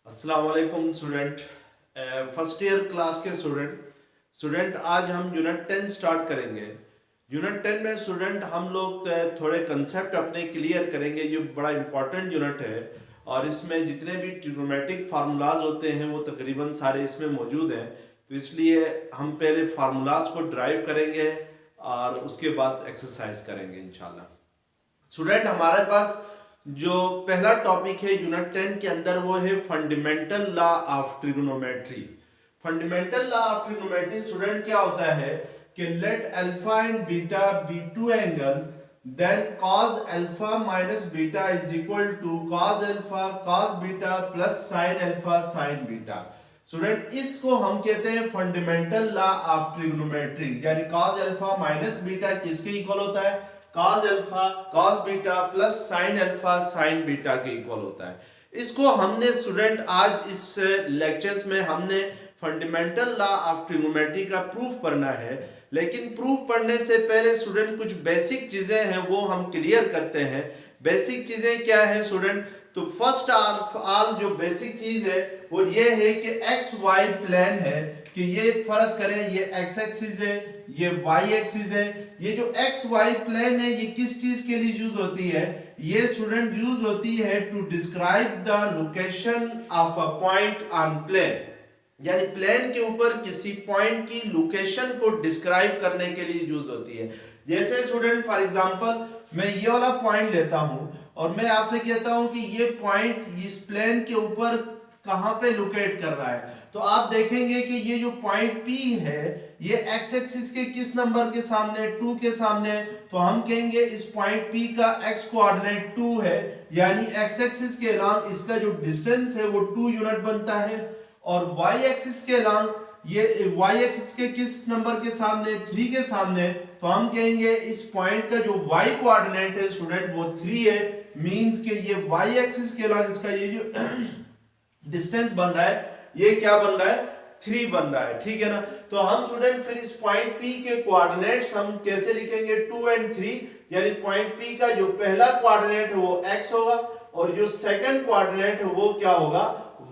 अस्सलाम वालेकुम student. First year class के स्टूडेंट आज हम यूनिट 10 स्टार्ट करेंगे। यूनिट 10 में स्टूडेंट हम लोग थोड़े कंसेप्ट अपने क्लियर करेंगे। ये बड़ा इंपॉर्टेंट यूनिट है और इसमें जितने भी ट्रिग्नोमेट्रिक फार्मूलाज होते हैं वो तकरीबन सारे इसमें मौजूद हैं। तो इसलिए हम पहले फार्मूलाज को ड्राइव करेंगे और उसके बाद एक्सरसाइज करेंगे इंशाल्लाह। स्टूडेंट हमारे पास जो पहला टॉपिक है यूनिट 10 के अंदर वो है fundamental law of trigonometry. Fundamental law of trigonometry student क्या होता है कि let alpha and beta be two angles then cos alpha minus beta is equal to cos alpha cos beta plus sin alpha sin beta. Student इसको हम कहते हैं fundamental law of trigonometry, यानी cos alpha minus beta किसके equal होता है? cos alpha cos beta plus sin alpha sin beta के equal होता है। इसको हमने स्टूडेंट आज इस लेक्चर्स में हमने फंडामेंटल लॉ ऑफ ट्रिग्नोमेट्री का प्रूफ पढ़ना है। लेकिन प्रूफ पढ़ने से पहले स्टूडेंट कुछ बेसिक चीजें हैं वो हम क्लियर करते हैं। बेसिक चीजें क्या है स्टूडेंट? तो फर्स्ट ऑफ ऑल जो बेसिक चीज है वो ये है कि एक्स वाई प्लेन है, कि ये फर्ज करें ये एक्स एक्सिस है, ये वाई एक्सिस है। ये जो एक्स वाई प्लेन है ये किस चीज के लिए यूज होती है? ये स्टूडेंट यूज होती है to describe the location of a point on plane, यानी प्लेन के ऊपर किसी पॉइंट की लोकेशन को डिस्क्राइब करने के लिए यूज होती है। जैसे स्टूडेंट फॉर एग्जांपल मैं ये वाला पॉइंट लेता हूं और मैं आपसे कहता हूं कि ये पॉइंट इस प्लेन के ऊपर कहां पे लोकेट कर रहा है, तो आप देखेंगे कि ये जो पॉइंट P है ये एक्स एक्सिस के किस नंबर के सामने? 2 के सामने। तो हम कहेंगे इस पॉइंट P का x कोऑर्डिनेट 2 है, यानी एक्स एक्सिस के अलोंग इसका जो डिस्टेंस है वो 2 यूनिट बनता है। और y एक्सिस के अलोंग ये y एक्सिस के किस नंबर के सामने? 3 के सामने। तो हम कहेंगे इस पॉइंट का जो y कोऑर्डिनेट है स्टूडेंट वो 3 है, मींस कि ये y एक्सिस के अलोंग इसका ये जो डिस्टेंस बन रहा है ये क्या बन रहा है? 3 बन रहा है, ठीक है ना। तो हम स्टूडेंट फिर इस पॉइंट P के कोऑर्डिनेट्स हम कैसे लिखेंगे? 2 एंड 3, यानी पॉइंट P का जो पहला कोऑर्डिनेट है वो x होगा और जो सेकंड कोऑर्डिनेट है वो क्या होगा?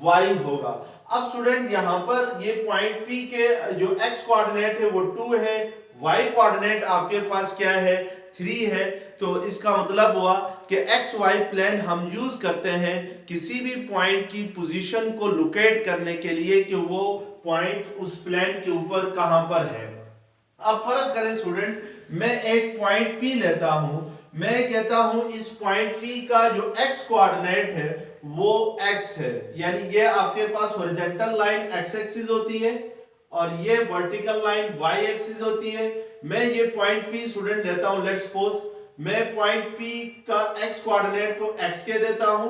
y होगा। अब स्टूडेंट यहां पर ये पॉइंट P के जो x कोऑर्डिनेट है वो 2 है, y कोऑर्डिनेट आपके पास क्या है? 3 है। तो इसका मतलब हुआ कि एक्स वाई प्लेन हम यूज करते हैं किसी भी पॉइंट की पोजीशन को लोकेट करने के लिए कि वो पॉइंट उस प्लेन के ऊपर कहां पर है। अब फर्ज करें स्टूडेंट मैं एक पॉइंट P लेता हूं, मैं कहता हूं इस पॉइंट P का जो x कोऑर्डिनेट है वो x है, यानी ये आपके पास हॉरिजॉन्टल लाइन x एक्सिस होती है और ये वर्टिकल लाइन y एक्सिस होती है। मैं ये पॉइंट P स्टूडेंट लेता हूं, लेट्स सपोज मैं पॉइंट P का x कोऑर्डिनेट को x कह देता हूं,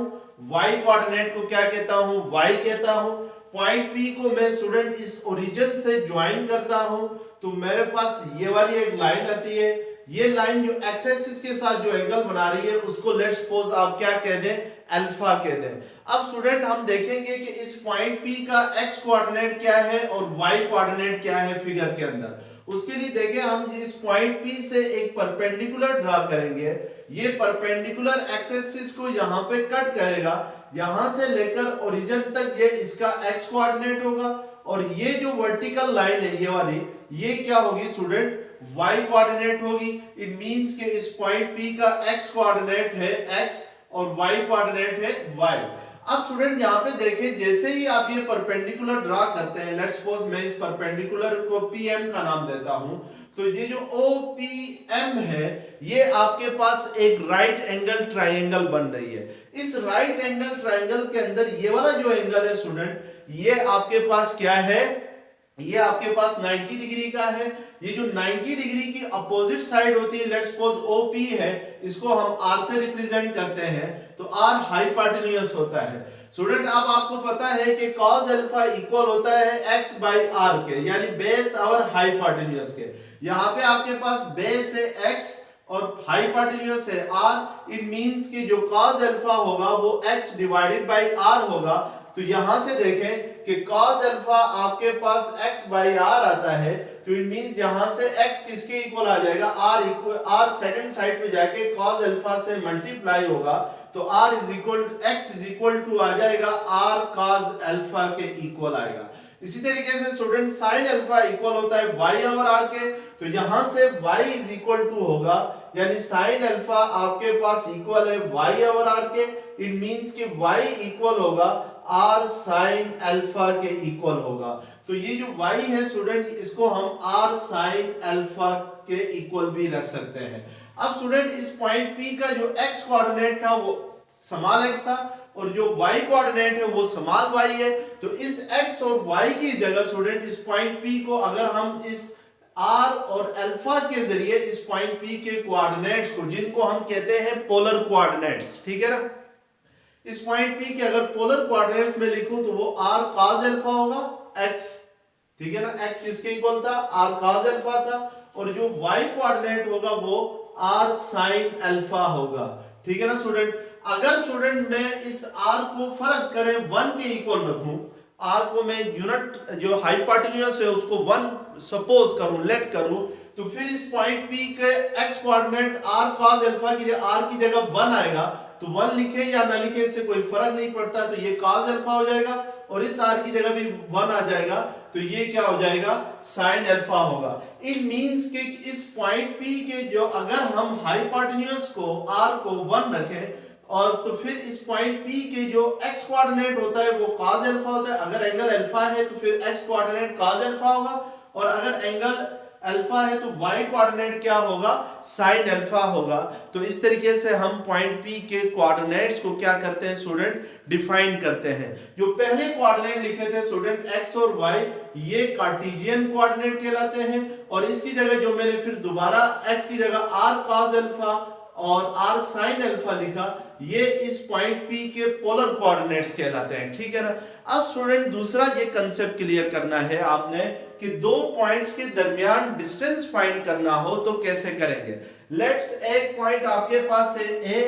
y कोऑर्डिनेट को क्या कहता हूं? y कहता हूं। पॉइंट P को मैं स्टूडेंट इस ओरिजिन से ज्वाइन करता हूं, तो मेरे पास ये वाली एक लाइन आती है। ये लाइन जो x एक्सिस के साथ जो एंगल बना रही है उसको लेट्स सपोज आप क्या कह दें? अल्फा कह दें। अब स्टूडेंट हम देखेंगे कि इस पॉइंट P का x कोऑर्डिनेट क्या है और y कोऑर्डिनेट क्या है फिगर के अंदर। उसके लिए देखें हम इस पॉइंट P से एक परपेंडिकुलर ड्रा करेंगे। ये परपेंडिकुलर एक्स एक्सिस को यहां पे कट करेगा, यहां से लेकर ओरिजिन तक ये इसका x कोऑर्डिनेट होगा और ये जो वर्टिकल लाइन है ये वाली ये क्या होगी स्टूडेंट? y कोऑर्डिनेट होगी। इट मींस कि इस पॉइंट P का x कोऑर्डिनेट है x और y कोऑर्डिनेट है y। अब स्टूडेंट यहां पे देखें जैसे ही आप ये परपेंडिकुलर ड्रा करते हैं, लेट्स सपोज मैं इस परपेंडिकुलर को PM का नाम देता हूं, तो ये जो OPM है ये आपके पास एक राइट एंगल ट्रायंगल बन रही है। इस राइट एंगल ट्रायंगल के अंदर ये वाला जो एंगल है स्टूडेंट ये आपके पास क्या है? ये आपके पास 90 डिग्री का है। ये जो 90 डिग्री की अपोजिट साइड होती है, लेट्स सपोज OP है, इसको हम R से रिप्रेजेंट करते हैं, तो R हाइपोटेन्यूज होता है। स्टूडेंट अब आपको पता है कि cos अल्फा इक्वल होता है x बाई r के, यानी बेस और हाइपोटेन्यूज के। यहाँ पे आपके पास बेस है x और हाइपोटेन्यूज है r। इट मींस कि जो cos अल्फा होगा वो x डिवाइडेड बाई r होगा। तो यहां से देखें कि cos अल्फा आपके पास x बाई आर आता है, तो इट मींस यहां से x किसके इक्वल आ जाएगा, r सेकंड साइड पे जाके cos अल्फा से मल्टीप्लाई होगा, तो r x is equal to आ जाएगा r cos अल्फा के इक्वल आएगा। इसी तरीके से स्टूडेंट sin अल्फा इक्वल होता है y ओवर r के, तो यहां से y इज इक्वल टू होगा, यानी sin अल्फा आपके पास इक्वल है y ओवर r के, इट मींस कि y इक्वल होगा r sin अल्फा के इक्वल होगा। तो ये जो y है स्टूडेंट, इसको हम r sin अल्फा के इक्वल भी रख सकते हैं। अब स्टूडेंट इस पॉइंट P का जो x कोऑर्डिनेट था वो स्मॉल x था और जो y कोऑर्डिनेट है वो स्मॉल y है, तो इस x और y की जगह स्टूडेंट इस पॉइंट P को अगर हम इस r और अल्फा के जरिए इस पॉइंट P के कोऑर्डिनेट्स को, जिनको हम कहते हैं पोलर कोऑर्डिनेट्स, ठीक है ना, इस पॉइंट P के अगर पोलर कोऑर्डिनेट्स में लिखूं तो वो r cos अल्फा होगा x, ठीक है ना, x किसके इक्वल था, r cos अल्फा था, और जो y कोऑर्डिनेट होगा वो r sin अल्फा होगा, ठीक है ना स्टूडेंट। अगर स्टूडेंट मैं इस r को फर्ज करें 1 के इक्वल रखूं, r को मैं यूनिट जो हाइपोटेन्यूज है उसको 1 सपोज करूं, लेट करूं, तो फिर इस पॉइंट P के x coordinate r cos alpha की r की जगह 1 आएगा, तो 1 लिखे या ना लिखे इससे कोई फर्क नहीं पड़ता, तो ये cos अल्फा हो जाएगा और इस r की जगह भी 1 आ जाएगा, तो ये क्या हो जाएगा, sin अल्फा होगा। इट मींस कि इस पॉइंट P के जो अगर हम हाइपोटेन्यूज को r को 1 रखें और तो फिर इस पॉइंट P के जो x कोऑर्डिनेट होता है वो cos अल्फा होता है, अगर एंगल अल्फा है तो फिर x कोऑर्डिनेट cos अल्फा होगा, और अगर एंगल अल्फा है तो y कोऑर्डिनेट क्या होगा, sin अल्फा होगा। तो इस तरीके से हम पॉइंट P के कोऑर्डिनेट्स को क्या करते हैं स्टूडेंट, डिफाइन करते हैं। जो पहले कोऑर्डिनेट लिखे थे स्टूडेंट x और y, ये कार्टेशियन कोऑर्डिनेट कहलाते हैं, और इसकी जगह जो मैंने फिर दोबारा x की जगह r cos अल्फा और r sin अल्फा लिखा, ये इस पॉइंट P के पोलर कोऑर्डिनेट्स कहलाते हैं, ठीक है ना। अब स्टूडेंट दूसरा ये कंसेप्ट क्लियर करना है आपने कि दो पॉइंट्स के दरमियान डिस्टेंस फाइंड करना हो तो कैसे करेंगे। लेट्स एक पॉइंट आपके पास है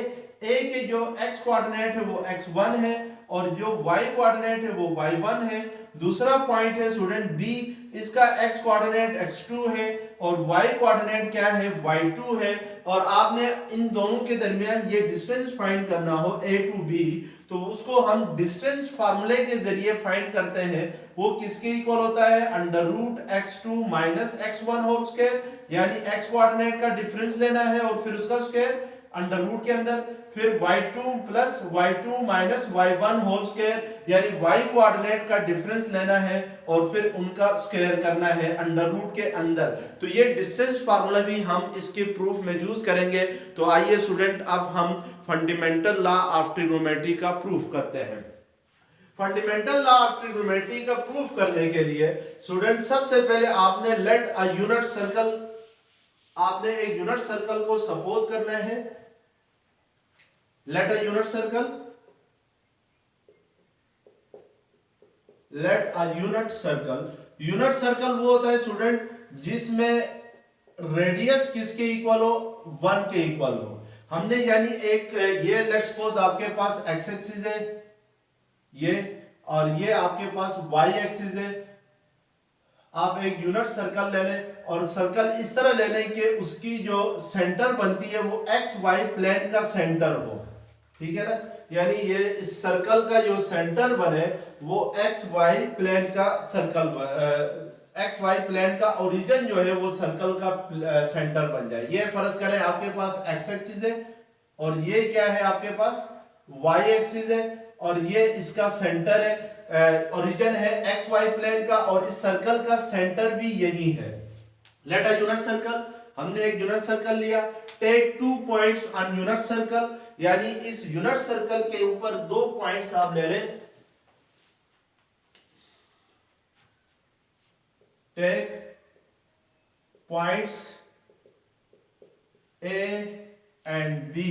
a के जो x कोऑर्डिनेट है वो x1 है और जो y कोऑर्डिनेट है वो y1 है। दूसरा पॉइंट है स्टूडेंट b, इसका x कोऑर्डिनेट x2 है और y कोऑर्डिनेट क्या है, y2 है, और आपने इन दोनों के दरमियान ये डिस्टेंस फाइंड करना हो a टू b, तो उसको हम डिस्टेंस फार्मूले के जरिए फाइंड करते हैं। वो किसके इक्वल होता है, under root x2 minus x1 whole square, यानी x कोऑर्डिनेट का डिफरेंस लेना है और फिर उसका स्क्वायर अंडर रूट के अंदर, फिर y2 plus y2 minus y1 whole square, यानी y कोऑर्डिनेट का डिफरेंस लेना है और फिर उनका स्क्वायर करना है अंडर रूट के अंदर। तो ये डिस्टेंस फार्मूला भी हम इसके प्रूफ में यूज करेंगे। तो आइए स्टूडेंट अब हम फंडामेंटल लॉ ऑफ ट्रिग्नोमेट्री का प्रूफ करते हैं। फंडामेंटल लॉ ऑफ ट्रिग्नोमेट्री का प्रूफ करने के लिए स्टूडेंट सबसे पहले आपने लेट अ यूनिट सर्कल, आपने एक यूनिट सर्कल को सपोज करना है। Let a unit circle, let a unit circle, unit circle वो होता है स्टूडेंट जिसमें रेडियस किसके इक्वल हो, 1 के इक्वल हो। हमने यानी एक ये लेट्स सपोज आपके पास x एक्सिस है ये, और ये आपके पास y एक्सिस है। आप एक यूनिट सर्कल ले लें और सर्कल इस तरह ले लें कि उसकी जो सेंटर बनती है वो एक्स वाई प्लेन का सेंटर हो, ठीक है ना, यानी ये इस सर्कल का जो सेंटर बने वो एक्स वाई प्लेन का सर्कल, एक्स वाई प्लेन का ओरिजिन जो है वो सर्कल का सेंटर बन जाए। ये फर्ज करें आपके पास एक्स एक्सिस है और ये क्या है आपके पास वाई एक्सिस है और ये इसका सेंटर है, ओरिजिन है एक्स वाई प्लेन का और इस सर्कल का सेंटर भी यही है। लेट अ यूनिट सर्कल, हमने एक यूनिट सर्कल लिया। Take 2 points on unit circle, यानी इस यूनिट सर्कल के ऊपर 2 पॉइंट्स आप ले लें। Take points A and B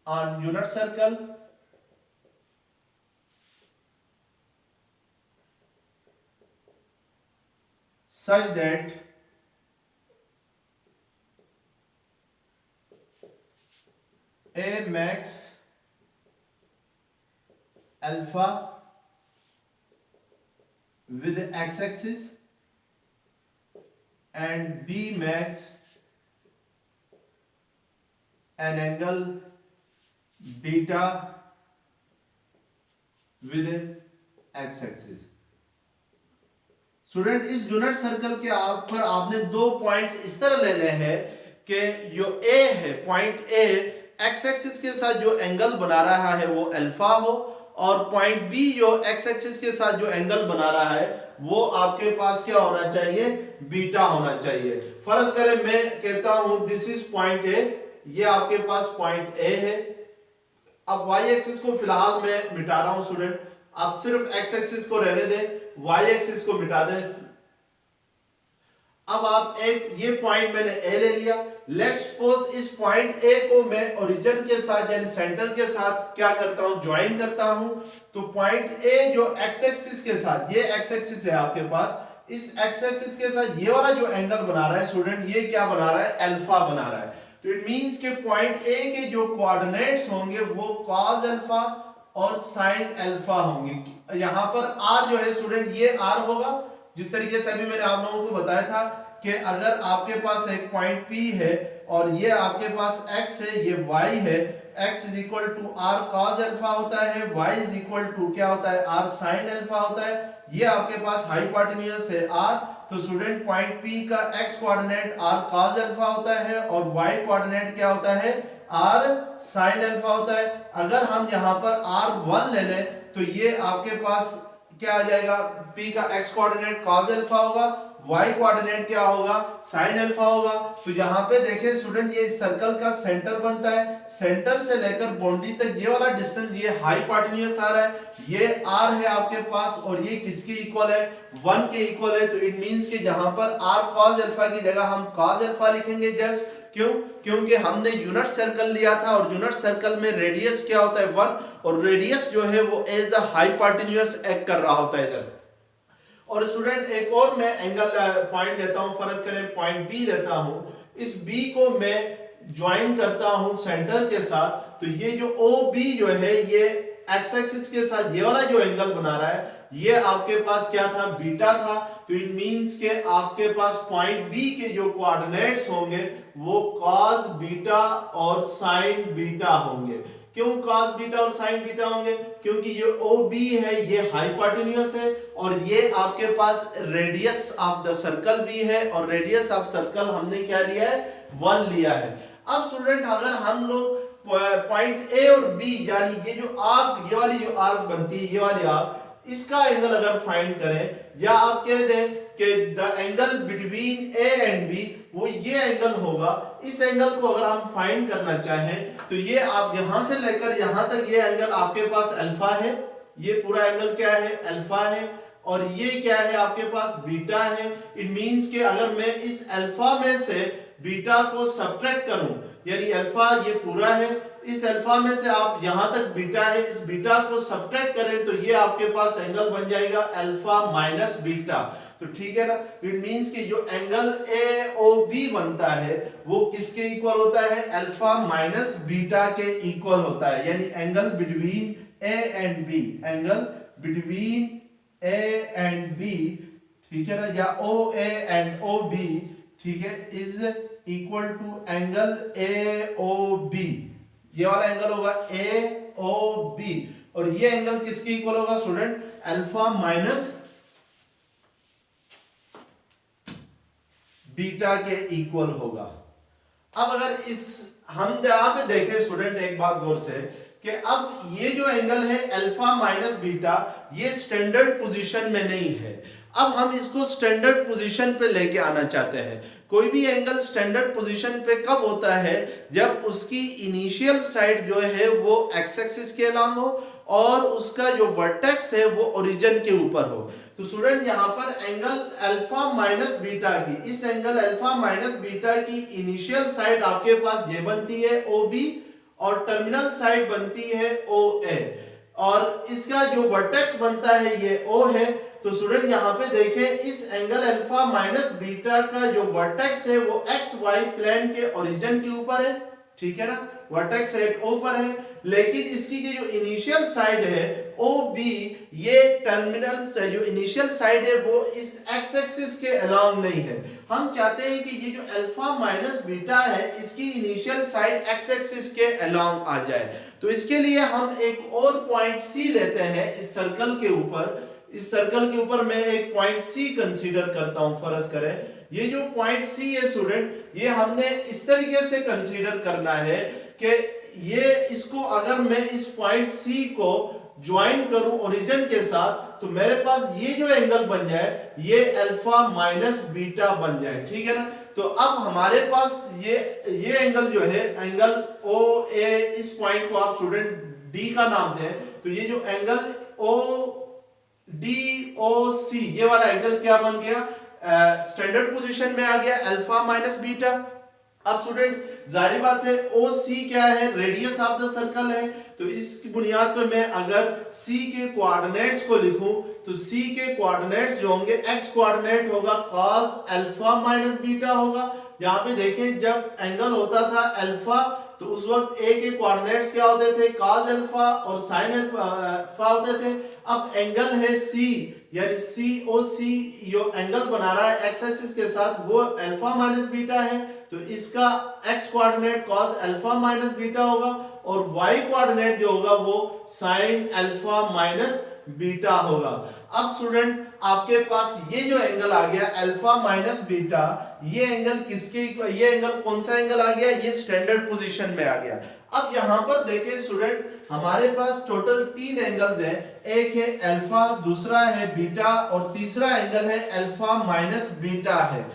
on unit circle such that A max alpha with x axis and B makes an angle beta with x axis। Student इस unit circle के पर आपने दो पॉइंट्स इस तरह लेने हैं कि जो ए है पॉइंट ए एक्स एक्सिस के साथ जो एंगल बना रहा है वो अल्फा हो और पॉइंट बी जो एक्स एक्सिस के साथ जो एंगल बना रहा है वो आपके पास क्या होना चाहिए, बीटा होना चाहिए। फर्ज करें मैं कहता हूं दिस इज पॉइंट ए, ये आपके पास पॉइंट ए है। अब वाई एक्सिस को फिलहाल मैं मिटा रहा हूं स्टूडेंट, आप सिर्फ एक्स एक्सिस को रहने दें, वाई एक्सिस को मिटा दें। अब आप एक ये पॉइंट मैंने ए ले लिया, लेट्स सपोज इस पॉइंट ए को मैं ओरिजिन के साथ यानी सेंटर के साथ क्या करता हूं, ज्वाइन करता हूं। तो पॉइंट ए जो एक्स एक्सिस के साथ, ये एक्स एक्सिस है आपके पास, इस एक्स एक्सिस के साथ ये वाला जो एंगल बना रहा है स्टूडेंट, ये क्या बना रहा है, अल्फा बना रहा है। तो इट मींस कि पॉइंट ए के जो कोऑर्डिनेट्स होंगे वो cos अल्फा और sin अल्फा होंगे। यहां पर r जो है स्टूडेंट ये r होगा, जिस तरीके से अभी मैंने आप लोगों को बताया था कि अगर आपके पास एक पॉइंट P है और ये आपके पास x है, ये y है, x is equal to r cos alpha होता है, y इज इक्वल टू क्या होता है, r sin अल्फा होता है। ये आपके पास हाइपोटेन्यूज है r, तो स्टूडेंट पॉइंट P का x coordinate r cos alpha होता है और y कोऑर्डिनेट क्या होता है, r sin अल्फा होता है। अगर हम यहां पर r1 ले लें तो ये आपके पास क्या आ जाएगा, P का x कोऑर्डिनेट cos अल्फा होगा, y कोऑर्डिनेट क्या होगा, sin अल्फा होगा। तो यहाँ पे देखें स्टूडेंट ये सर्कल का सेंटर बनता है, सेंटर से लेकर बाउंड्री तक ये वाला डिस्टेंस ये हाइपोटेन्यूज आ रहा है, ये r है आपके पास और ये किसके इक्वल है, 1 के इक्वल है। तो इट मींस कि जहां पर r cos अल्फा की जगह हम cos अल्फा लिखेंगे जस्ट, क्यों, क्योंकि हमने यूनिट सर्कल लिया था और यूनिट सर्कल में रेडियस क्या होता है 1 और रेडियस जो है वो एज अ हाइपोटेन्यूज एक्ट कर रहा होता है इधर। और स्टूडेंट एक और मैं एंगल पॉइंट लेता हूं, फर्ज करें पॉइंट बी लेता हूं, इस बी को मैं ज्वाइन करता हूं सेंटर के साथ। तो ये जो ओ बी जो है ये एक्स एक्सिस के साथ ये वाला जो एंगल बना रहा है ये आपके पास क्या था, बीटा था। तो इट मींस के आपके पास पॉइंट बी के जो कोऑर्डिनेट्स होंगे वो cos बीटा और sin बीटा होंगे। क्यों cos बीटा और sin बीटा होंगे, क्योंकि ये OB है, ये हाइपोटेन्यूज है और ये आपके पास रेडियस ऑफ द सर्कल भी है और रेडियस ऑफ सर्कल हमने क्या लिया है, 1 लिया है। अब स्टूडेंट अगर हम लोग पॉइंट ए और बी यानी ये जो आर्क, ये वाली जो आर्क बनती है, ये वाली आर्क, इसका एंगल अगर फाइंड करें या आप कह दें कि the angle between A and B, वो ये एंगल होगा। इस एंगल को अगर हम फाइंड करना चाहें तो ये आप यहां से लेकर यहां तक ये एंगल आपके पास अल्फा है, ये पूरा एंगल क्या है, अल्फा है और ये क्या है आपके पास, बीटा है। इट मींस कि अगर मैं इस अल्फा में से बीटा को सब्ट्रैक्ट करूं, यानी अल्फा ये पूरा है, इस अल्फा में से आप यहां तक बीटा है, इस बीटा को सब्ट्रैक्ट करें तो ये आपके पास एंगल बन जाएगा अल्फा माइनस बीटा। तो ठीक है ना, इट मींस कि जो एंगल AOB बनता है वो किसके इक्वल होता है, अल्फा माइनस बीटा के इक्वल होता है। यानी angle between A and B, angle between A and B, ठीक है ना, या OA एंड OB, ठीक है, is equal to angle AOB। ये वाला एंगल होगा AOB और ये एंगल किसके इक्वल होगा स्टूडेंट, अल्फा माइनस बीटा के इक्वल होगा। अब अगर इस हम यहां पे देखें स्टूडेंट एक बात गौर से कि अब ये जो एंगल है अल्फा माइनस बीटा ये स्टैंडर्ड पोजीशन में नहीं है। अब हम इसको स्टैंडर्ड पोजीशन पे लेके आना चाहते हैं। कोई भी एंगल स्टैंडर्ड पोजीशन पे कब होता है, जब उसकी इनिशियल साइड जो है वो एक्स एक्सिस के अलोंग हो और उसका जो वर्टेक्स है वो ओरिजिन के ऊपर हो। तो स्टूडेंट यहाँ पर एंगल अल्फा माइनस बीटा की, इस एंगल अल्फा माइनस बीटा की इनिशियल साइड आपके पास ये बनती है OB और टर्मिनल साइड बनती है OA और इसका जो वर्टेक्स बनता है ये O है। तो स्टूडेंट यहाँ पे देखें इस एंगल अल्फा माइनस बीटा का जो वर्टेक्स है वो XY प्लेन के ओरिजिन के ऊपर है, ठीक है ना, वर्टेक्स एट ओ पर है, लेकिन इसकी जो इनिशियल साइड है ओ बी, ये टर्मिनल से जो इनिशियल साइड है वो इस एक्स एक्सिस के अलोंग नहीं है। हम चाहते हैं कि ये जो अल्फा माइनस बीटा है इसकी इनिशियल साइड एक्स एक्सिस के अलोंग आ जाए। तो इसके लिए हम एक और पॉइंट सी लेते हैं इस सर्कल के ऊपर। इस सर्कल के ऊपर मैं एक पॉइंट सी कंसीडर करता हूं। फर्ज करें ये जो पॉइंट सी है स्टूडेंट, ये हमने इस तरीके से कंसीडर करना है कि ये इसको अगर मैं इस पॉइंट सी को ज्वाइन करूं ओरिजिन के साथ, तो मेरे पास ये जो एंगल बन जाए ये अल्फा माइनस बीटा बन जाए। ठीक है ना, तो अब हमारे पास ये एंगल जो है, एंगल ओ ए, इस पॉइंट को आप स्टूडेंट डी का नाम दें, तो ये जो एंगल ओ डी ओ सी, ये वाला एंगल क्या बन गया, स्टैंडर्ड पोजीशन में आ गया अल्फा माइनस बीटा। अब स्टूडेंट जाहिर बात है ओ सी क्या है, रेडियस ऑफ द सर्कल है, तो इसकी बुनियाद पर मैं अगर सी के कोऑर्डिनेट्स को लिखूं तो सी के कोऑर्डिनेट्स जो होंगे, एक्स कोऑर्डिनेट होगा cos अल्फा माइनस बीटा होगा। यहाँ पे देखें जब एंगल होता था अल्फा तो उस वक्त ए के कोऑर्डिनेट्स क्या होते थे, cos अल्फा और sin अल्फा होते थे। अब एंगल है सी, यानी सी ओ सी जो एंगल बना रहा है एक्स एक्सिस के साथ वो अल्फा माइनस बीटा है, तो इसका x coordinate cos alpha minus beta होगा और वाई कोऑर्डिनेट जो होगा वो sin अल्फा माइनस बीटा होगा। अब स्टूडेंट आपके पास ये जो एंगल आ गया अल्फा माइनस बीटा, ये एंगल किसके, ये एंगल कौन सा एंगल आ गया, ये स्टैंडर्ड पोजीशन में आ गया। अब यहां पर देखें स्टूडेंट हमारे पास टोटल 3 एंगल्स हैं, एक है अल्फा, दूसरा है बीटा और तीसरा एंगल है अल्फा माइनस बीटा है।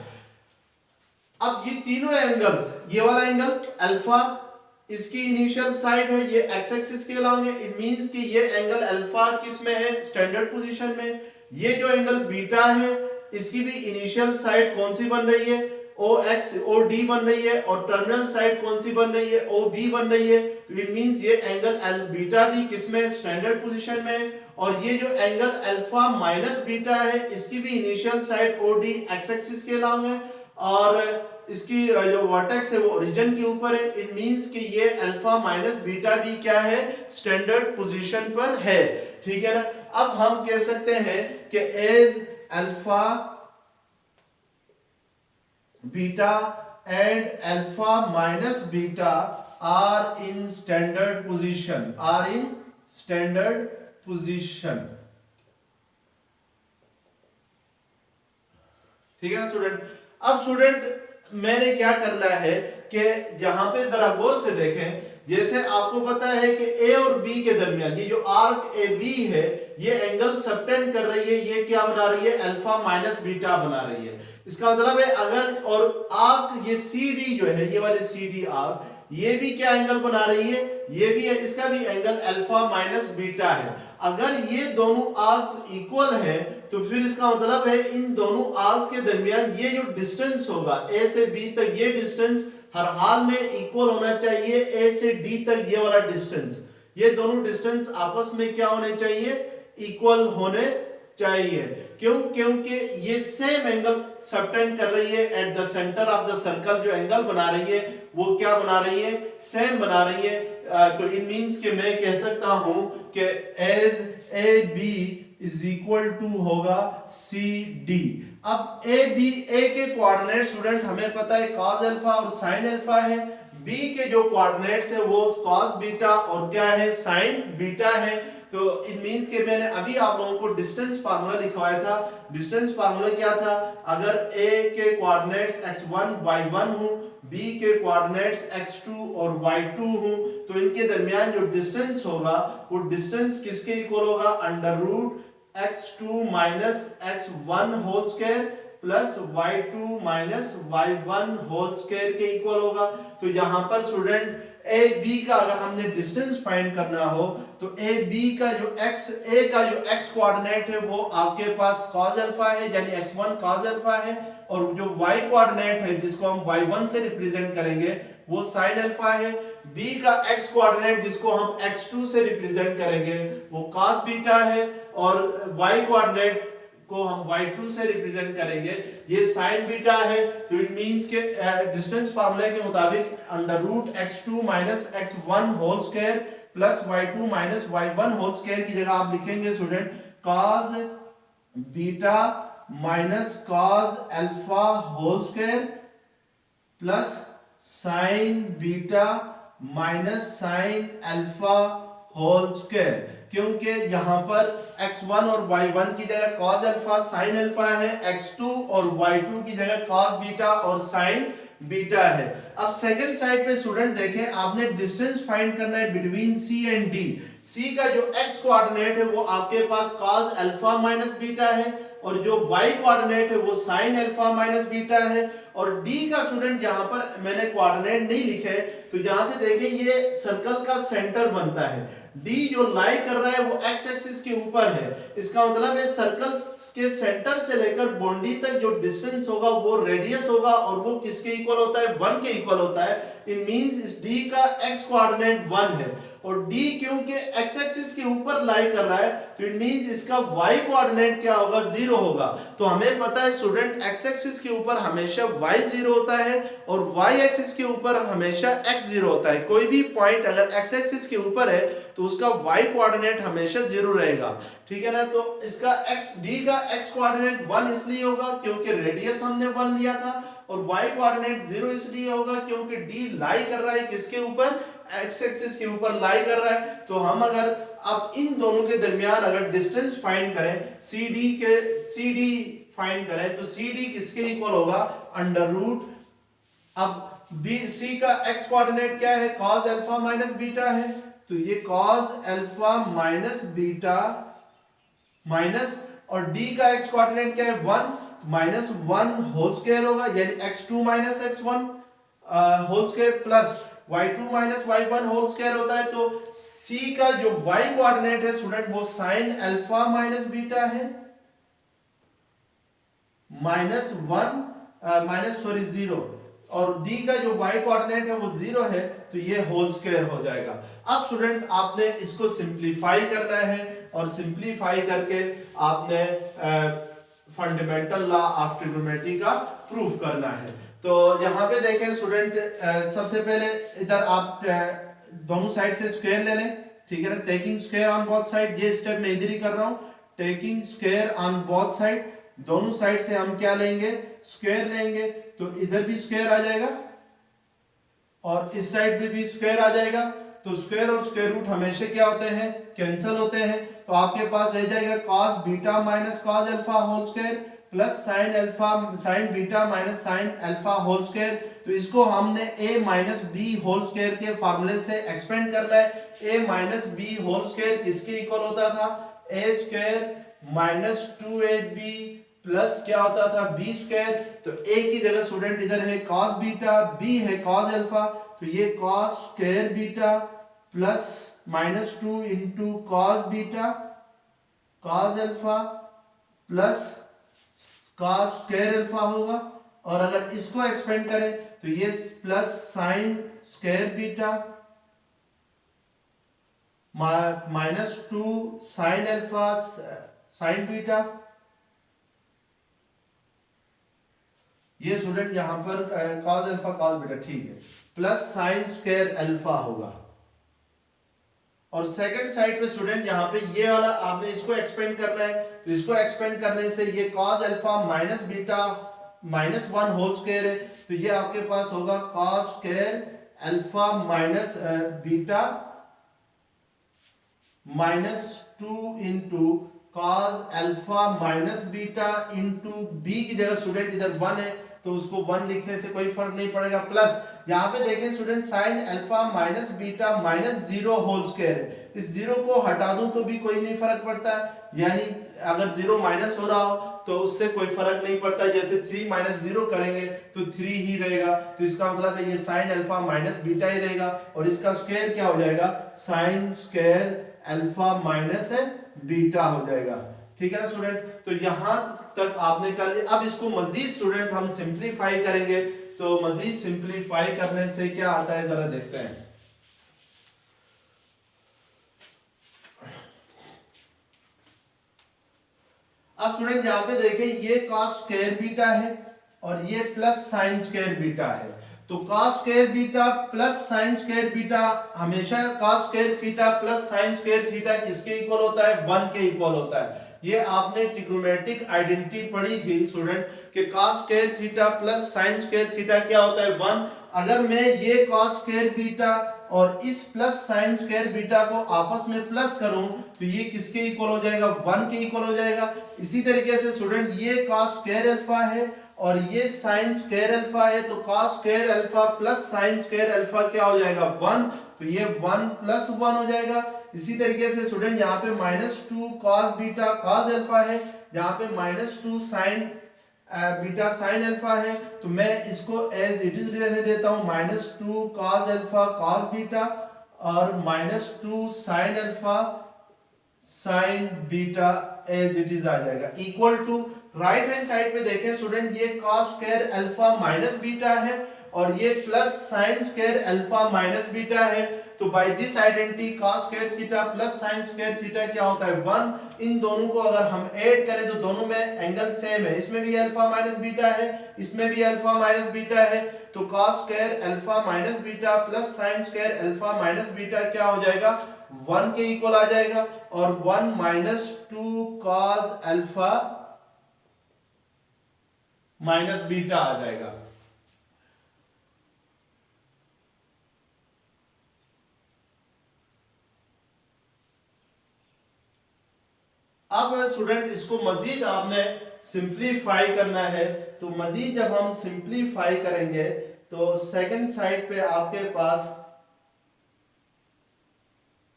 अब ये तीनों एंगल्स, ये वाला एंगल अल्फा, इसकी इनिशियल साइड है ये एक्स एक्सिस के अलोंग है, इट मींस कि ये एंगल अल्फा किस में है, स्टैंडर्ड पोजीशन में। ये जो एंगल बीटा है इसकी भी इनिशियल साइड कौन सी बन रही है, ओ एक्स ओ डी बन रही है और टर्मिनल साइड कौन सी बन रही है, ओ बी बन रही है। तो इट मींस ये एंगल बीटा भी किस में, स्टैंडर्ड पोजीशन में। और ये जो एंगल अल्फा माइनस बीटा है इसकी भी initial side O D X axis के अलोंग है और इसकी जो वर्टेक्स है वो ओरिजिन के ऊपर है। इट मींस कि ये अल्फा माइनस बीटा भी क्या है, स्टैंडर्ड पोजीशन पर है। ठीक है ना, अब हम कह सकते हैं कि as alpha beta and alpha minus beta are in standard position, are in standard position. ठीक है ना स्टूडेंट। अब स्टूडेंट मैंने क्या करना है कि यहां पे जरा गौर से देखें, जैसे आपको पता है कि ए और बी के दरमियान ये जो आर्क ए बी है ये एंगल सबटेंड कर रही है, ये क्या बना रही है, अल्फा माइनस बीटा बना रही है। इसका मतलब है अगर, और आर्क ये सी डी जो है, ये वाली सी डी आर्क, ये भी क्या एंगल बना रही है, ये भी है, इसका भी एंगल अल्फा माइनस बीटा है। अगर ये दोनों आर्क्स इक्वल हैं तो फिर इसका मतलब है इन दोनों आर्क्स के दरमियान ये जो डिस्टेंस होगा ए से बी तक, ये डिस्टेंस हर हाल में इक्वल होना चाहिए ए से डी तक। ये वाला डिस्टेंस, ये दोनों डिस्टेंस आपस में क्या होने चाहिए, इक्वल होने चाहिए। क्यों, क्योंकि ये सेम एंगल सबटेंड कर रही है at the centre of the circle. जो एंगल बना रही है वो क्या बना रही है, सेम बना रही है। तो इट मींस कि मैं कह सकता हूं कि as A B is equal to होगा सी डी। अब ए बी, ए के कोऑर्डिनेट स्टूडेंट हमें पता है cos अल्फा और sin अल्फा है, बी के जो कोऑर्डिनेट्स है वो cos बीटा और क्या है, sin बीटा है। तो इट मींस कि मैंने अभी आप लोगों को डिस्टेंस फार्मूला लिखवाया था। डिस्टेंस फार्मूला क्या था, अगर a के कोऑर्डिनेट्स x1 y1 हो, b के कोऑर्डिनेट्स x2 और y2 हो, तो इनके दरमियान जो डिस्टेंस होगा वो डिस्टेंस किसके इक्वल होगा, under root x2 minus x1 whole square plus y2 minus y1 whole square के इक्वल होगा। तो यहां पर स्टूडेंट ए बी का अगर हमने डिस्टेंस फाइंड करना हो तो ए बी का जो एक्स, ए का जो एक्स कोऑर्डिनेट है वो आपके पास cos अल्फा है यानी x1 cos अल्फा है, और जो y कोऑर्डिनेट है जिसको हम y1 से रिप्रेजेंट करेंगे वो sin अल्फा है। b का x कोऑर्डिनेट जिसको हम x2 से रिप्रेजेंट करेंगे वो cos बीटा है, और y कोऑर्डिनेट को हम y2 से रिप्रेजेंट करेंगे, ये साइन बीटा है, तो इट मींस के डिस्टेंस फार्मूला के मुताबिक under root x2 minus x1 whole square plus y2 minus y1 whole square की जगह आप लिखेंगे student cos beta minus cos alpha whole square plus sine beta minus sine alpha whole square, क्योंकि यहां पर x1 और y1 की जगह cos अल्फा साइन अल्फा है, x2 और y2 की जगह cos बीटा और साइन बीटा है। अब सेकंड साइड पे स्टूडेंट देखें, आपने डिस्टेंस फाइंड करना है between c and d। c का जो x कोऑर्डिनेट है वो आपके पास cos अल्फा माइनस बीटा है और जो y कोऑर्डिनेट है वो sin अल्फा माइनस बीटा है। और d का स्टूडेंट यहां पर मैंने कोऑर्डिनेट नहीं लिखे, तो यहां से देखें ये सर्कल का सेंटर बनता है, d जो लाई कर रहा है वो x एक्सिस के ऊपर है, इसका मतलब है सर्कल के सेंटर से लेकर बाउंड्री तक जो डिस्टेंस होगा वो रेडियस होगा और वो किसके इक्वल होता है, 1 के इक्वल होता है। इट मींस इस d का x कोऑर्डिनेट 1 है और d क्योंकि x एक्सिस के ऊपर लाई कर रहा है तो इट मींस इसका y कोऑर्डिनेट क्या होगा, 0 होगा। तो हमें पता है स्टूडेंट x एक्सिस के ऊपर हमेशा y 0 होता है और y एक्सिस के ऊपर हमेशा x 0 होता है। कोई भी पॉइंट अगर x एक्सिस के ऊपर है तो उसका y कोऑर्डिनेट हमेशा 0 रहेगा, ठीक है ना। तो इसका d का x कोऑर्डिनेट 1 इसलिए होगा क्योंकि रेडियस हमने 1 लिया था और y कोऑर्डिनेट 0 इसलिए होगा क्योंकि d लाई कर रहा है किसके ऊपर, x एक्सिस के ऊपर लाई कर रहा है। तो हम अगर अब इन दोनों के दरमियान अगर डिस्टेंस फाइंड करें, CD फाइंड करें तो CD किसके इक्वल होगा, अंडर रूट, अब C का x कोऑर्डिनेट क्या है, cos अल्फा माइनस बीटा है, तो ये cos alpha minus beta minus और d का x कोऑर्डिनेट क्या है 1 माइनस 1 होल स्क्वायर होगा, यानी x2 minus x1 whole square plus y2 minus y1 whole square होता है। तो c का जो y कोऑर्डिनेट है स्टूडेंट वो sin अल्फा माइनस बीटा है माइनस 0 और d का जो y कोऑर्डिनेट है वो 0 है, तो ये होल स्क्वायर हो जाएगा। अब स्टूडेंट आपने इसको सिंपलीफाई करना है और सिंपलीफाई करके आपने फंडामेंटल लॉ ऑफ ट्रिग्नोमेट्री का प्रूफ करना है। तो यहाँ पे देखें स्टूडेंट, सबसे पहले इधर आप दोनों साइड से स्क्वायर ले लें, ठीक है ना, taking square on both side, ये स्टेप मैं इधर ही कर रहा हूँ, taking square on both side, दोनों साइड से हम क्या लेंगे, स्क्वायर लेंगे, तो इधर भी स्क्वायर आ जाएगा और इस साइड पे भी स्क्वायर आ जाएगा। तो स्क्वायर और स्क्वायर रूट हमेशा क्या होते हैं, कैंसिल होते हैं, तो आपके पास रह जाएगा cos beta minus cos alpha whole square plus sin beta minus sin alpha whole square. तो इसको हमने a minus B whole square के फार्मूले से एक्सपेंड करना है। a minus B whole square किसके इक्वल होता था, a square minus 2ab plus क्या होता था, बी स्क्वायर। तो a की जगह स्टूडेंट इधर है cos बीटा, b है cos अल्फा, तो ये cos square beta plus minus 2 into cos beta cos alpha plus cos square alpha होगा, और अगर इसको एक्सपेंड करें तो ये plus sine square beta minus 2 sine alpha sine beta, ये स्टूडेंट यहां पर cos अल्फा cos बीटा, ठीक है, प्लस साइन स्क्वायर अल्फा होगा। और सेकंड साइड पे स्टूडेंट यहाँ पे ये वाला आपने इसको एक्सपेंड करना है, तो इसको एक्सपेंड करने से ये cos alpha minus beta minus 1 whole square है, तो ये आपके पास होगा cos square alpha minus beta minus 2 into cos alpha minus beta into b की जगह स्टूडेंट इधर 1 है तो उसको 1 लिखने से कोई फर्क नहीं पड़ेगा, प्लस यहाँ पे देखें student sin alpha minus beta minus 0 whole square है, इस 0 को हटा दूं तो भी कोई नहीं फर्क पड़ता, यानी अगर 0 माइनस हो रहा हो तो उससे कोई फर्क नहीं पड़ता, जैसे 3 माइनस 0 करेंगे तो 3 ही रहेगा, तो इसका मतलब है ये sin अल्फा माइनस बीटा ही रहेगा और इसका स्क्वायर क्या हो जाएगा, sin square alpha minus beta हो जाएगा, ठीक है ना स्टूडेंट। तो यहां तक आपने कर लिया। अब इसको मजीद स्टूडेंट हम सिंपलीफाई करेंगे, तो मजीद सिंपलीफाई करने से क्या आता है जरा देखते हैं। अब स्टूडेंट यहाँ पे देखें, ये cos स्क्वायर बीटा है और ये प्लस साइन स्क्वायर बीटा है। तो cos square beta plus sine square beta, हमेशा cos square theta plus sine square theta किसके इक्वल होता है? 1 के इक्वल होता है। ये आपने ट्रिग्नोमेट्रिक आइडेंटिटी पढ़ी थी स्टूडेंट कि cos square theta plus sine square theta क्या होता है? 1। अगर मैं ये cos स्क्वायर बीटा और इस प्लस साइन स्क्वायर बीटा को आपस में प्लस करूं तो ये किसके इक्वल हो जाएगा? 1 के इक्वल हो जाएगा। इसी तरीके से स्टूडेंट ये cos स्क्वायर अल्फा है और ये साइन स्क्वायर अल्फा है, तो cos square alpha plus sine square alpha क्या हो जाएगा? 1। तो ये 1 प्लस 1 हो जाएगा। इसी तरीके से स्टूडेंट यहाँ पे -2 cos बीटा cos अल्फा है, यहाँ पे -2 साइन बीटा साइन अल्फा है, तो मैं इसको एज इट इज रहने देता हूं, -2 cos अल्फा cos बीटा और -2 sine alpha sine beta as it is आ जाएगा, equal to right hand side पे देखें स्टूडेंट, ये cos square alpha minus beta है और ये plus sine square alpha minus beta है। तो by this identity cos square theta plus sine square theta क्या होता है? 1। इन दोनों को अगर हम ऐड करें तो दोनों में एंगल सेम है, इसमें भी अल्फा माइनस बीटा है, इसमें भी अल्फा माइनस बीटा है, तो cos square alpha minus beta plus sine square alpha minus beta क्या हो जाएगा? 1 के इक्वल आ जाएगा। और 1 -2 cos अल्फा माइनस बीटा आ जाएगा। अब स्टूडेंट इसको मजीद आपने सिंप्लीफाई करना है, तो मजीद जब हम सिंप्लीफाई करेंगे तो सेकंड साइड पे आपके पास,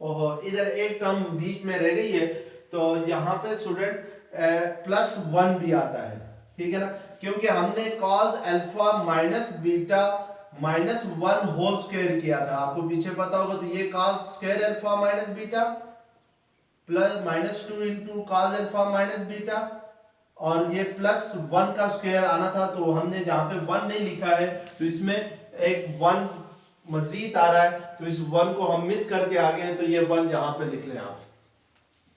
ओहो इधर एक टर्म बीच में रह गई है, तो यहाँ पे स्टूडेंट +1 भी आता है, ठीक है ना, क्योंकि हमने cos alpha minus beta -1 whole square किया था, आपको पीछे पता होगा। तो ये cos square alpha minus beta plus -2 into cos alpha minus beta और ये +1 का स्क्वायर आना था, तो हमने जहां पे 1 नहीं लिखा है तो इसमें एक 1 मजीद आ रहा है, तो इस 1 को हम मिस करके आ गए हैं, तो ये 1 यहां पे लिख लें, आप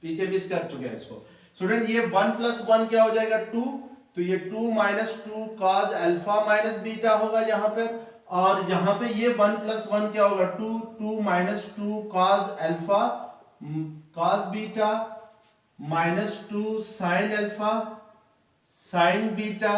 पीछे मिस कर चुके हैं इसको। स्टूडेंट ये 1 + 1 क्या हो जाएगा? 2। तो ये 2 - 2 cos अल्फा माइनस बीटा होगा यहाँ पे, और यहाँ पे ये 1 + 1 क्या होगा? 2 2 - 2 cos alpha cos beta -2 sine alpha sine beta,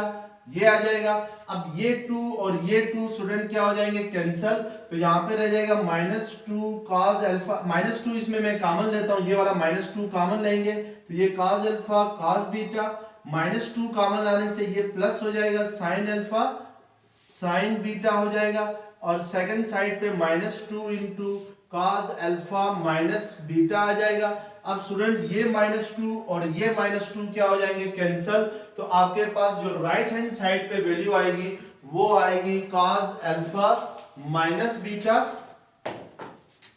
ये आ जाएगा। अब ये 2 और ये 2 स्टूडेंट क्या हो जाएंगे? कैंसल। तो यहाँ पे रह जाएगा -2 cos अल्फा, -2 इसमें मैं कॉमन लेता हूँ, ये वाला -2 कॉमन लेंगे, तो ये cos alpha cos beta, -2 common लाने से ये प्लस हो जाएगा साइन अल्फा साइन बीटा हो जाएगा, और सेकंड साइड पे -2 into cos alpha minus beta आ जाएगा। अब स्टूडेंट ये -2 और ये -2 क्या हो जाएंगे? कैंसल। तो आपके पास जो राइट हैंड साइड पे वैल्यू आएगी वो आएगी cos alpha minus beta,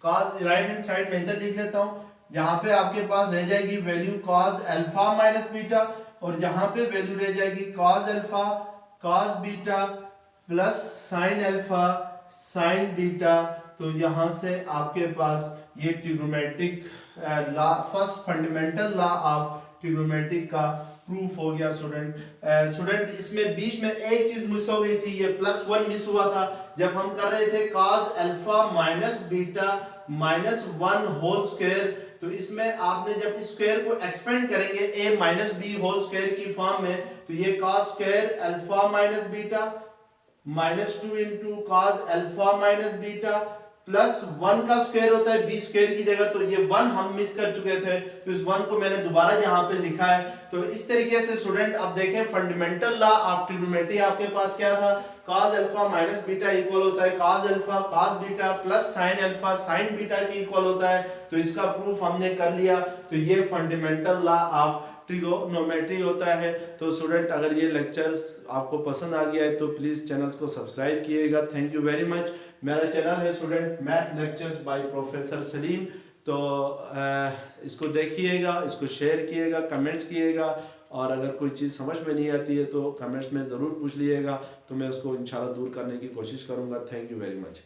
cos right hand side में इधर लिख लेता हूं, यहाँ पे आपके पास रह जाएगी value cos alpha minus beta, और यहाँ पे वैल्यू रह जाएगी cos alpha cos beta plus sign alpha sine beta. तो यहाँ से आपके पास ये trigonometric law, first fundamental law of trigonometric का प्रूफ हो गया स्टूडेंट। स्टूडेंट इसमें बीच में एक चीज मिस हो गई थी, ये +1 मिस हुआ था जब हम कर रहे थे cos alpha minus beta -1 whole square. तो इसमें आपने जब इस स्क्वायर को एक्सपेंड करेंगे a minus B whole square की फॉर्म में, तो ये cos square alpha minus beta -2 into cos alpha minus beta +1 का स्क्वायर होता है b स्क्वायर की जगह, तो ये 1 हम मिस कर चुके थे, तो इस 1 को मैंने दोबारा यहाँ पे लिखा है। तो इस तरीके से स्टूडेंट अब देखें फंडामेंटल लॉ ऑफ ट्रिग्नोमेट्री आपके पास क्या था? cos alpha minus beta equal होता है cos alpha cos beta plus sign alpha sine beta के इक्वल होता है। तो इसका प्रूफ हमने कर लिया। तो ये फंडामेंटल लॉ ऑफ ट्रिग्नोमेट्री होता है। तो स्टूडेंट अगर ये लेक्चर्स आपको पसंद आ गया है तो प्लीज़ चैनल्स को सब्सक्राइब कीजिएगा। Thank you very much. मेरा चैनल है student math lectures by professor Salim, तो इसको देखिएगा, इसको शेयर कीजिएगा, कमेंट्स कीजिएगा, और अगर कोई चीज़ समझ में नहीं आती है तो कमेंट्स में ज़रूर पूछ लीजिएगा, तो मैं उसको इंशाल्लाह दूर करने की कोशिश करूँगा। Thank you very much.